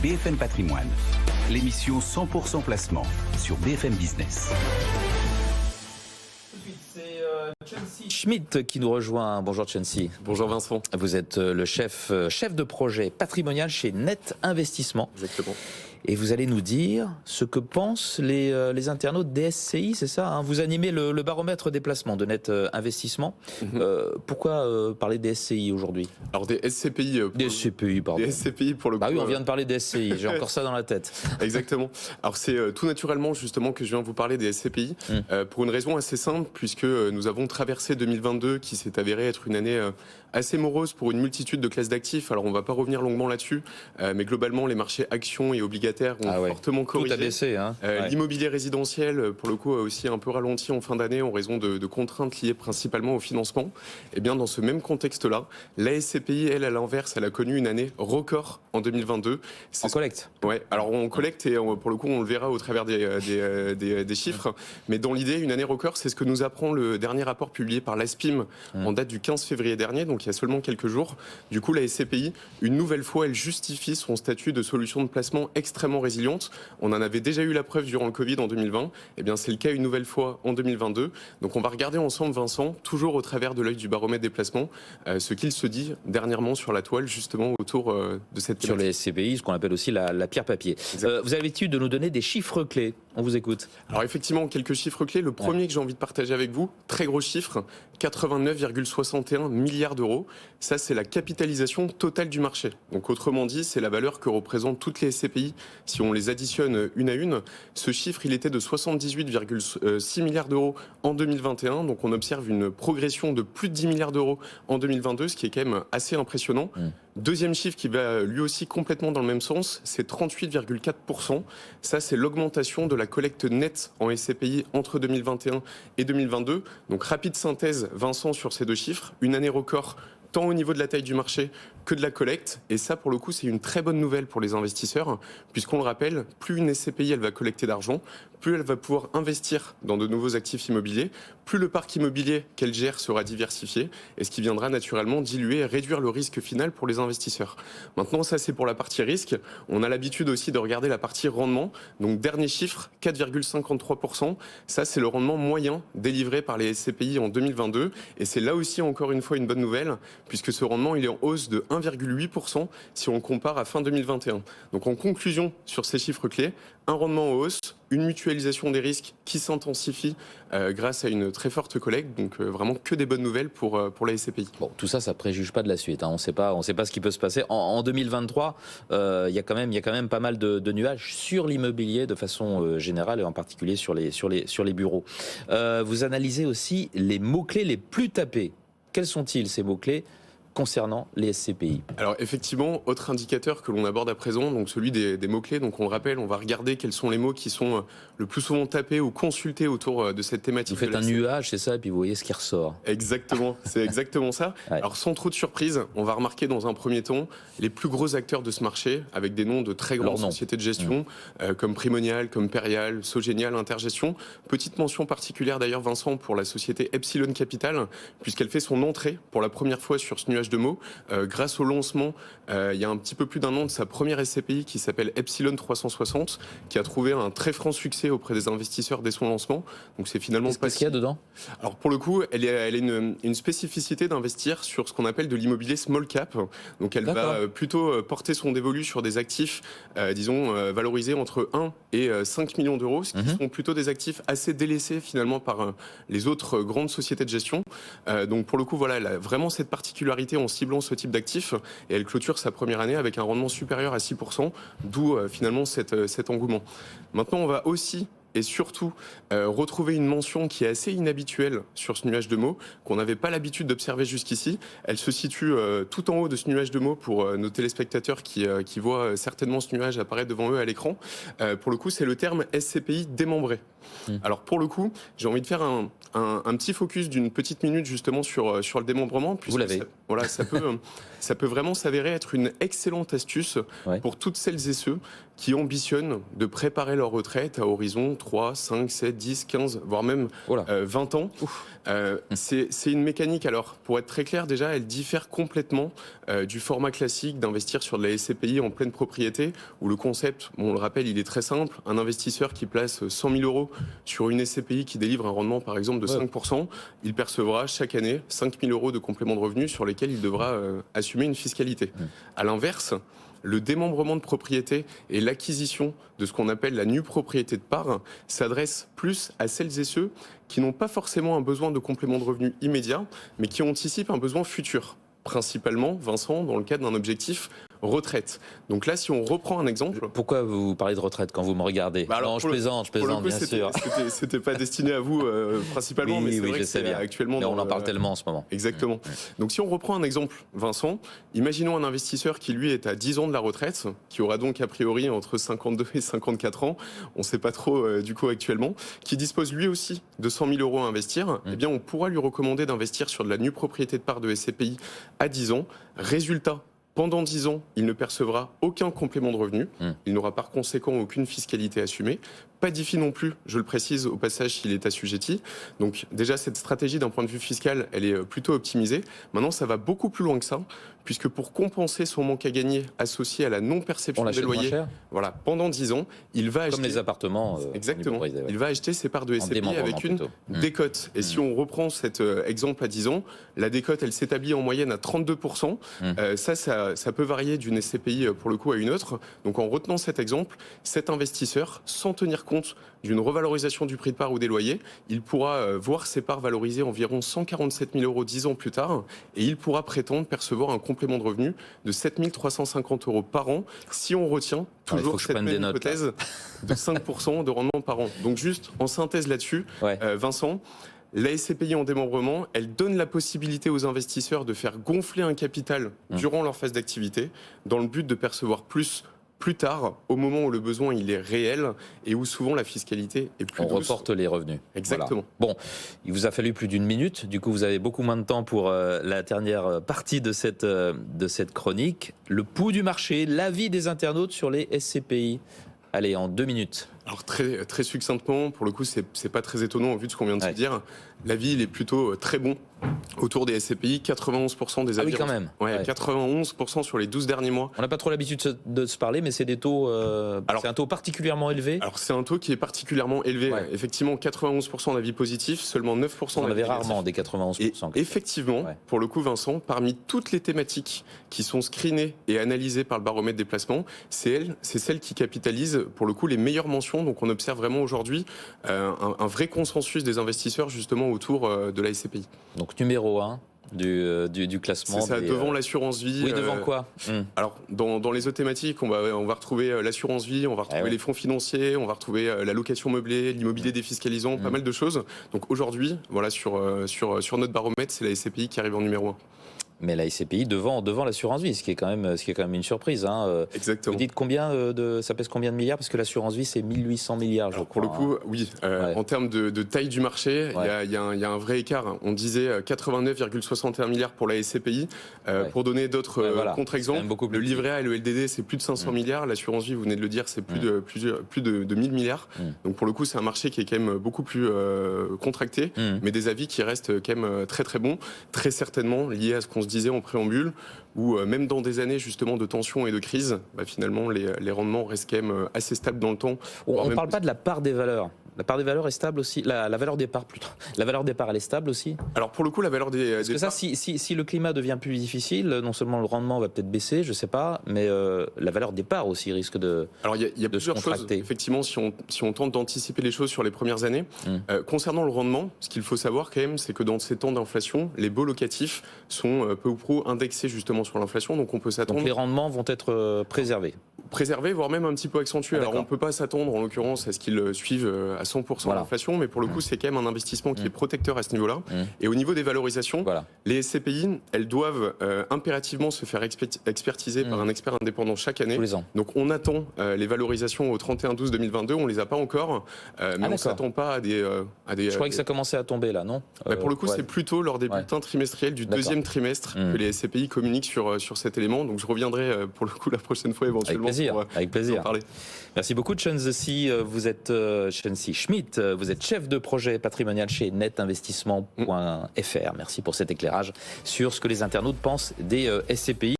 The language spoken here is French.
BFM Patrimoine, l'émission 100% placement sur BFM Business. C'est Chelsea Schmidt qui nous rejoint. Bonjour Chelsea. Bonjour Vincent. Vous êtes le chef de projet patrimonial chez Net Investissement. Exactement. Et vous allez nous dire ce que pensent les internautes des SCI, c'est ça hein? Vous animez le baromètre des placements de Net Investissement. Pourquoi parler des SCI aujourd'hui? Alors des SCPI. Des SCPI, pardon. Des SCPI pour le coup. Bah oui, on vient de parler des SCI, j'ai encore ça dans la tête. Exactement. Alors c'est tout naturellement justement que je viens vous parler des SCPI, pour une raison assez simple, puisque nous avons traversé 2022 qui s'est avéré être une année assez morose pour une multitude de classes d'actifs. Alors on ne va pas revenir longuement là-dessus, mais globalement les marchés actions et obligataires ont fortement corrigé. Tout a baissé. Hein. L'immobilier résidentiel, pour le coup, a aussi un peu ralenti en fin d'année en raison de contraintes liées principalement au financement. Et bien dans ce même contexte-là, la SCPI, elle, à l'inverse, elle a connu une année record en 2022. En collecte. Ouais. Alors on collecte et pour le coup on le verra au travers des chiffres. Mais dans l'idée, une année record, c'est ce que nous apprend le dernier rapport publié par l'ASPIM en date du 15 février dernier, donc il y a seulement quelques jours. Du coup, la SCPI, une nouvelle fois, elle justifie son statut de solution de placement extrêmement résiliente. On en avait déjà eu la preuve durant le Covid en 2020. Eh bien, c'est le cas une nouvelle fois en 2022. Donc, on va regarder ensemble, Vincent, toujours au travers de l'œil du baromètre des placements, ce qu'il se dit dernièrement sur la toile, justement, autour de cette thématique. Sur les SCPI, ce qu'on appelle aussi la pierre papier. Vous avez l'habitude de nous donner des chiffres clés. On vous écoute. Alors, effectivement, quelques chiffres clés. Le premier que j'ai envie de partager avec vous, très gros chiffre, 89,61 milliards d'euros. Ça, c'est la capitalisation totale du marché. Donc, autrement dit, c'est la valeur que représentent toutes les SCPI si on les additionne une à une. Ce chiffre, il était de 78,6 milliards d'euros en 2021. Donc, on observe une progression de plus de 10 milliards d'euros en 2022, ce qui est quand même assez impressionnant. Deuxième chiffre qui va lui aussi complètement dans le même sens, c'est 38,4%. Ça, c'est l'augmentation de la collecte nette en SCPI entre 2021 et 2022. Donc, rapide synthèse, Vincent, sur ces deux chiffres. Une année record, tant au niveau de la taille du marché que de la collecte. Et ça, pour le coup, c'est une très bonne nouvelle pour les investisseurs, puisqu'on le rappelle, plus une SCPI elle va collecter d'argent, plus elle va pouvoir investir dans de nouveaux actifs immobiliers, plus le parc immobilier qu'elle gère sera diversifié, et ce qui viendra naturellement diluer et réduire le risque final pour les investisseurs. Maintenant, ça c'est pour la partie risque. On a l'habitude aussi de regarder la partie rendement. Donc, dernier chiffre, 4,53%. Ça, c'est le rendement moyen délivré par les SCPI en 2022. Et c'est là aussi, encore une fois, une bonne nouvelle, puisque ce rendement, il est en hausse de 1,8% si on compare à fin 2021. Donc, en conclusion sur ces chiffres clés, un rendement en hausse, une mutualisation des risques qui s'intensifie grâce à une très forte collecte. Donc vraiment que des bonnes nouvelles pour la SCPI. Bon, tout ça, ça préjuge pas de la suite. Hein. On sait pas ce qui peut se passer. En 2023, il y a quand même pas mal de nuages sur l'immobilier de façon générale et en particulier sur les bureaux. Vous analysez aussi les mots-clés les plus tapés. Quels sont-ils ces mots-clés concernant les SCPI? Alors effectivement, autre indicateur que l'on aborde à présent, donc celui des mots-clés. Donc on le rappelle, on va regarder quels sont les mots qui sont le plus souvent tapés ou consultés autour de cette thématique. Vous faites un nuage, c'est ça, et puis vous voyez ce qui ressort. Exactement, c'est exactement ça. Ouais. Alors sans trop de surprise, on va remarquer dans un premier temps les plus gros acteurs de ce marché, avec des noms de très grandes sociétés de gestion, comme Primonial, comme Perial, Sogenial, Intergestion. Petite mention particulière d'ailleurs, Vincent, pour la société Epsilon Capital, puisqu'elle fait son entrée pour la première fois sur ce nuage de mots, grâce au lancement il y a un petit peu plus d'un an de sa première SCPI qui s'appelle Epsilon 360, qui a trouvé un très franc succès auprès des investisseurs dès son lancement. Donc c'est finalement Qu'est-ce qu'il y a dedans? Alors pour le coup, elle a une spécificité d'investir sur ce qu'on appelle de l'immobilier small cap. Donc elle va plutôt porter son dévolu sur des actifs, disons, valorisés entre 1 et 5 millions d'euros, ce qui sont plutôt des actifs assez délaissés finalement par les autres grandes sociétés de gestion. Donc pour le coup, voilà, elle a vraiment cette particularité en ciblant ce type d'actifs et elle clôture sa première année avec un rendement supérieur à 6%, d'où finalement cet engouement. Maintenant, on va aussi et surtout retrouver une mention qui est assez inhabituelle sur ce nuage de mots, qu'on n'avait pas l'habitude d'observer jusqu'ici. Elle se situe tout en haut de ce nuage de mots pour nos téléspectateurs qui voient certainement ce nuage apparaître devant eux à l'écran. Pour le coup, c'est le terme SCPI démembré. Alors pour le coup, j'ai envie de faire un petit focus d'une petite minute justement sur le démembrement. Vous l'avez. Ça peut vraiment s'avérer être une excellente astuce pour toutes celles et ceux qui ambitionnent de préparer leur retraite à horizon 3, 5, 7, 10, 15, voire même 20 ans. C'est une mécanique, alors pour être très clair déjà, elle diffère complètement du format classique d'investir sur de la SCPI en pleine propriété, où le concept, on le rappelle, il est très simple. Un investisseur qui place 100 000 euros sur une SCPI qui délivre un rendement par exemple de 5%, il percevra chaque année 5 000 euros de complément de revenus sur lesquels il devra assumer une fiscalité. À l'inverse, le démembrement de propriété et l'acquisition de ce qu'on appelle la nue propriété de part s'adresse plus à celles et ceux qui n'ont pas forcément un besoin de complément de revenus immédiat, mais qui anticipent un besoin futur. Principalement, Vincent, dans le cadre d'un objectif retraite. Donc là, si on reprend un exemple... Pourquoi vous parlez de retraite quand vous me regardez? Non, je plaisante, bien sûr. C'était pas destiné à vous principalement, mais c'est vrai que c'est actuellement... Mais on en parle tellement en ce moment. Exactement. Donc si on reprend un exemple, Vincent, imaginons un investisseur qui, lui, est à 10 ans de la retraite, qui aura donc a priori entre 52 et 54 ans, on ne sait pas trop du coup actuellement, qui dispose lui aussi de 100 000 euros à investir, eh bien on pourra lui recommander d'investir sur de la nue propriété de part de SCPI à 10 ans. Résultat, pendant 10 ans, il ne percevra aucun complément de revenu. Il n'aura par conséquent aucune fiscalité assumée. Pas d'IFI non plus, je le précise au passage s'il est assujetti. Donc déjà, cette stratégie d'un point de vue fiscal, elle est plutôt optimisée. Maintenant, ça va beaucoup plus loin que ça, puisque pour compenser son manque à gagner associé à la non-perception des loyers, voilà, pendant 10 ans, il va acheter... Comme les appartements. Exactement. Il va acheter ses parts de SCPI avec une décote. Et si on reprend cet exemple à 10 ans, la décote, elle s'établit en moyenne à 32%. Ça peut varier d'une SCPI pour le coup à une autre. Donc en retenant cet exemple, cet investisseur, sans tenir compte d'une revalorisation du prix de part ou des loyers, il pourra voir ses parts valorisées environ 147 000 euros 10 ans plus tard, et il pourra prétendre percevoir un complément de revenu de 7 350 euros par an, si on retient toujours cette même hypothèse de 5% de rendement par an. Donc juste en synthèse là-dessus, Vincent, la SCPI en démembrement, elle donne la possibilité aux investisseurs de faire gonfler un capital durant leur phase d'activité, dans le but de percevoir plus tard, au moment où le besoin il est réel et où souvent la fiscalité est plus douce. On reporte les revenus. Exactement. Voilà. Bon, il vous a fallu plus d'une minute, du coup vous avez beaucoup moins de temps pour la dernière partie de cette chronique. Le pouls du marché, l'avis des internautes sur les SCPI. Allez, en 2 minutes. Alors très, très succinctement, pour le coup c'est pas très étonnant au vu de ce qu'on vient de se dire. L'avis il est plutôt très bon autour des SCPI, 91% des avis. Ah oui, quand même. 91% sur les 12 derniers mois. On n'a pas trop l'habitude de se parler, mais c'est des taux. C'est un taux particulièrement élevé. Alors c'est un taux qui est particulièrement élevé. Effectivement, 91% d'avis positifs, seulement 9% d'avis négatifs. On avait rarement des 91%. Et effectivement, pour le coup, Vincent, parmi toutes les thématiques qui sont screenées et analysées par le baromètre des placements, c'est celle qui capitalise pour le coup les meilleures mentions. Donc on observe vraiment aujourd'hui un vrai consensus des investisseurs justement autour de la SCPI. Donc numéro 1 du classement. C'est ça, devant l'assurance vie. Oui, devant quoi Alors dans les autres thématiques, on va retrouver l'assurance vie, on va retrouver les fonds financiers, on va retrouver la location meublée, l'immobilier défiscalisant, pas mal de choses. Donc aujourd'hui, voilà, sur notre baromètre, c'est la SCPI qui arrive en numéro 1. Mais la SCPI devant l'assurance vie, ce qui est quand même une surprise. Hein. Exactement. Vous dites ça pèse combien de milliards? Parce que l'assurance vie, c'est 1800 milliards, je crois. Pour le coup, oui. En termes de taille du marché, il y a un vrai écart. On disait 89,61 milliards pour la SCPI. Pour donner d'autres contre-exemples, le livret A et le LDD, c'est plus de 500 milliards. L'assurance vie, vous venez de le dire, c'est plus de 1000 milliards. Donc pour le coup, c'est un marché qui est quand même beaucoup plus contracté, mais des avis qui restent quand même très très bons, très certainement liés à ce qu'on se disait en préambule, où même dans des années justement de tension et de crise, finalement les rendements restent quand même assez stables dans le temps. On ne parle pas de la part des valeurs. La part des valeurs est stable aussi. La valeur des parts plutôt. La valeur des parts, elle est stable aussi. Alors pour le coup, la valeur des Parce que ça, si le climat devient plus difficile, non seulement le rendement va peut-être baisser, je sais pas, mais la valeur des parts aussi risque de. Alors il y a plusieurs choses. Effectivement, si on tente d'anticiper les choses sur les premières années, concernant le rendement, ce qu'il faut savoir quand même, c'est que dans ces temps d'inflation, les baux locatifs sont peu ou prou indexés justement sur l'inflation, donc on peut s'attendre. Donc les rendements vont être préservés, voire même un petit peu accentués. Alors on peut pas s'attendre en l'occurrence à ce qu'ils suivent à 100% l'inflation, mais pour le coup, c'est quand même un investissement qui est protecteur à ce niveau-là. Et au niveau des valorisations, les SCPI, elles doivent impérativement se faire expertiser par un expert indépendant chaque année. Tous les ans. Donc on attend les valorisations au 31/12/2022, on les a pas encore, mais on s'attend pas à des... Je croyais que ça commençait à tomber là, non Pour le coup, c'est plutôt lors des bulletins trimestriels du deuxième trimestre que les SCPI communiquent sur cet élément. Donc je reviendrai pour le coup la prochaine fois éventuellement. Avec plaisir. Pour en parler. Merci beaucoup, Chen Zesi. Vous êtes Chen Si. Schmitt. Vous êtes chef de projet patrimonial chez netinvestissement.fr. Merci pour cet éclairage sur ce que les internautes pensent des SCPI.